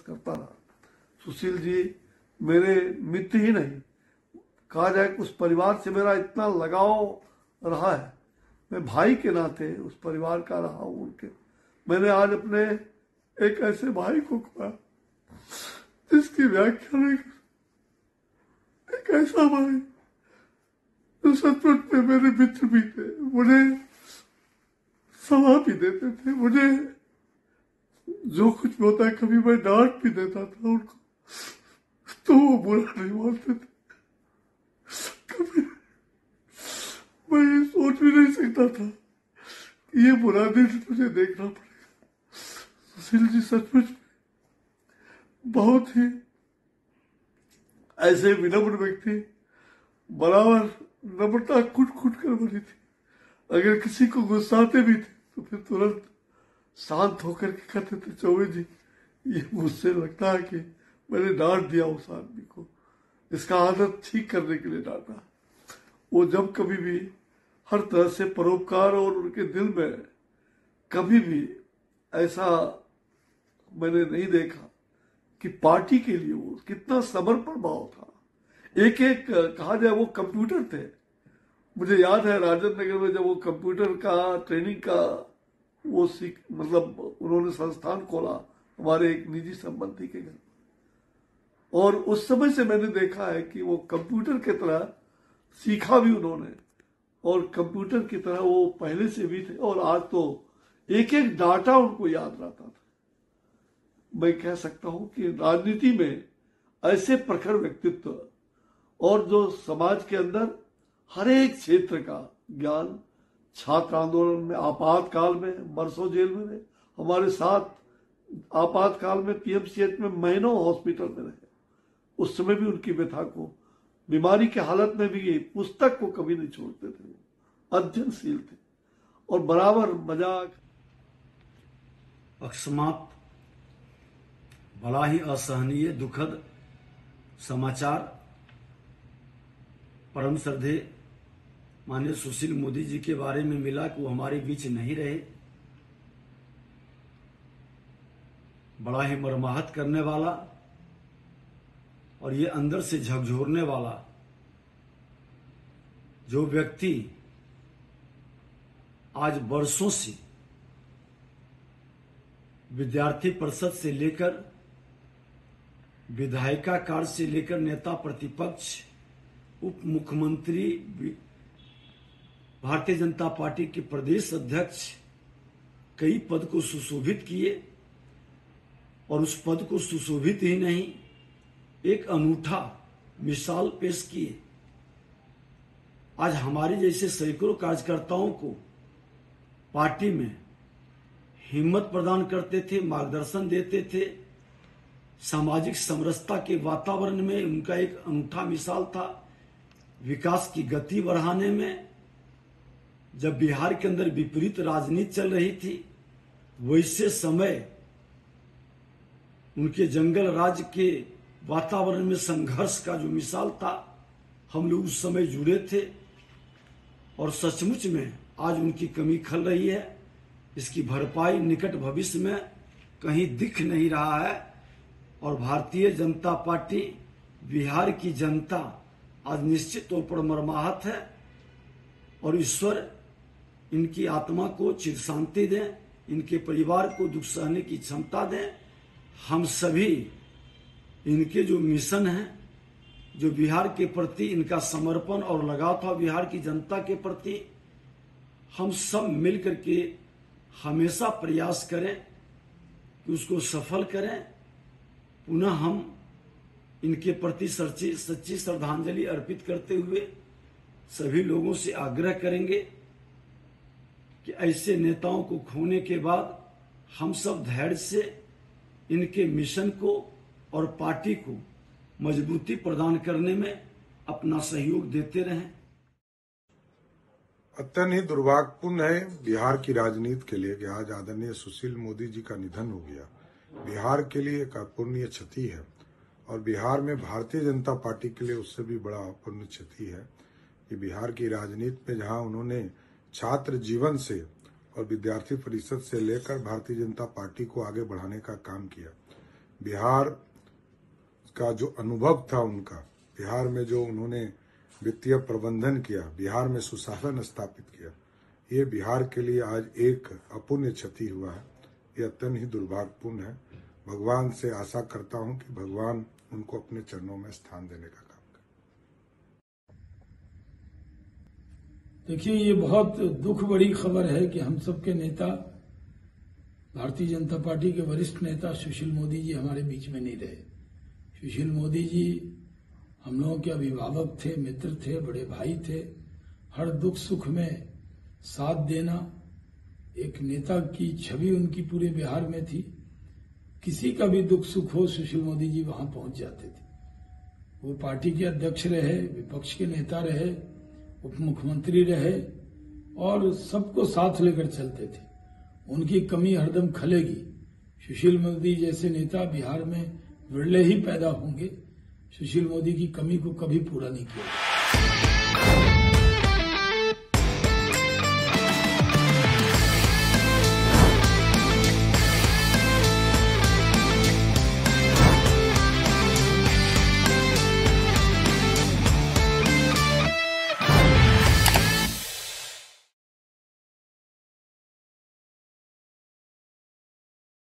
करता रहा। सुशील जी मेरे मित्र ही नहीं, कहा जाए कि उस परिवार से मेरा इतना लगाव रहा है, मैं भाई के नाते उस परिवार का रहा हूं उनके। मैंने आज अपने एक ऐसे भाई को खोया जिसकी व्याख्या नहीं, एक ऐसा भाई जो सचमुच में मेरे मित्र भी थे, मुझे सलाह भी देते थे, मुझे जो कुछ भी होता है कभी मैं डांट भी देता था उनको तो वो बुरा नहीं मानते थे। कभी मैं ये सोच भी नहीं सकता था कि ये बुरा दिन मुझे देखना पड़ेगा। सुशील जी सचमुच बहुत ही ऐसे विनम्र व्यक्ति, बराबर नम्रता कुट कुट कर भरी थी। अगर किसी को गुस्साते भी थे तो फिर तुरंत शांत होकर के कहते थे, चौबे जी ये मुझसे लगता है कि मैंने डांट दिया उस आदमी को, इसका आदत ठीक करने के लिए डांटा। वो जब कभी भी हर तरह से परोपकार, और उनके दिल में कभी भी ऐसा मैंने नहीं देखा कि पार्टी के लिए वो कितना समर्पण भाव था। एक एक कहा जाए वो कंप्यूटर थे। मुझे याद है राजेंद्र नगर में जब वो कंप्यूटर का ट्रेनिंग का वो मतलब उन्होंने संस्थान खोला हमारे एक निजी संबंधी के घर, और उस समय से मैंने देखा है कि वो कंप्यूटर की तरह सीखा भी उन्होंने, और कंप्यूटर की तरह वो पहले से भी थे, और आज तो एक एक डाटा उनको याद रहता था। मैं कह सकता हूं कि राजनीति में ऐसे प्रखर व्यक्तित्व, और जो समाज के अंदर हर एक क्षेत्र का ज्ञान, छात्र आंदोलन में, आपातकाल में, बरसों जेल में रहे, हमारे साथ आपातकाल में पीएमसीएच में महीनों हॉस्पिटल में रहे, उस समय भी उनकी व्यथा को, बीमारी के हालत में भी ये पुस्तक को कभी नहीं छोड़ते थे, अध्ययनशील थे और बराबर मजाक। अकस्मात बड़ा ही असहनीय दुखद समाचार परम श्रद्धेय माननीय सुशील मोदी जी के बारे में मिला कि वो हमारे बीच नहीं रहे। बड़ा ही मर्माहत करने वाला और ये अंदर से झकझोरने वाला जो व्यक्ति आज वर्षों से विद्यार्थी परिषद से लेकर विधायिका कार्य से लेकर नेता प्रतिपक्ष, उप मुख्यमंत्री, भारतीय जनता पार्टी के प्रदेश अध्यक्ष, कई पद को सुशोभित किए, और उस पद को सुशोभित ही नहीं, एक अनूठा मिसाल पेश किए। आज हमारे जैसे सैकड़ों कार्यकर्ताओं को पार्टी में हिम्मत प्रदान करते थे, मार्गदर्शन देते थे। सामाजिक समरसता के वातावरण में उनका एक अनूठा मिसाल था। विकास की गति बढ़ाने में, जब बिहार के अंदर विपरीत राजनीति चल रही थी, वैसे समय उनके जंगल राज के वातावरण में संघर्ष का जो मिसाल था, हम लोग उस समय जुड़े थे, और सचमुच में आज उनकी कमी खल रही है। इसकी भरपाई निकट भविष्य में कहीं दिख नहीं रहा है, और भारतीय जनता पार्टी, बिहार की जनता आज निश्चित तौर पर मर्माहत है, और ईश्वर इनकी आत्मा को चिर शांति दें, इनके परिवार को दुख सहने की क्षमता दें। हम सभी इनके जो मिशन है, जो बिहार के प्रति इनका समर्पण और लगाव था बिहार की जनता के प्रति, हम सब मिलकर के हमेशा प्रयास करें कि उसको सफल करें। पुनः हम इनके प्रति सच्ची श्रद्धांजलि अर्पित करते हुए सभी लोगों से आग्रह करेंगे कि ऐसे नेताओं को खोने के बाद हम सब धैर्य से इनके मिशन को और पार्टी को मजबूती प्रदान करने में अपना सहयोग देते रहें। अत्यंत ही दुर्भाग्यपूर्ण है बिहार की राजनीति के लिए कि आज आदरणीय सुशील मोदी जी का निधन हो गया। बिहार के लिए एक अपूर्णीय क्षति है, और बिहार में भारतीय जनता पार्टी के लिए उससे भी बड़ा अपूर्णीय क्षति है कि बिहार की राजनीति में जहां उन्होंने छात्र जीवन से और विद्यार्थी परिषद से लेकर भारतीय जनता पार्टी को आगे बढ़ाने का काम किया, बिहार का जो अनुभव था उनका, बिहार में जो उन्होंने वित्तीय प्रबंधन किया, बिहार में सुशासन स्थापित किया, ये बिहार के लिए आज एक अपुण्य क्षति हुआ है। ये अत्यंत ही दुर्भाग्यपूर्ण है। भगवान से आशा करता हूं कि भगवान उनको अपने चरणों में स्थान देने का काम करें। देखिए, ये बहुत दुख बड़ी खबर है कि हम सबके नेता, भारतीय जनता पार्टी के वरिष्ठ नेता सुशील मोदी जी हमारे बीच में नहीं रहे। सुशील मोदी जी हम लोगों के अभिभावक थे, मित्र थे, बड़े भाई थे। हर दुख सुख में साथ देना, एक नेता की छवि उनकी पूरे बिहार में थी। किसी का भी दुख सुख हो, सुशील मोदी जी वहां पहुंच जाते थे। वो पार्टी के अध्यक्ष रहे, विपक्ष के नेता रहे, उप मुख्यमंत्री रहे और सबको साथ लेकर चलते थे। उनकी कमी हरदम खलेगी। सुशील मोदी जैसे नेता बिहार में विरले ही पैदा होंगे। सुशील मोदी की कमी को कभी पूरा नहीं किया।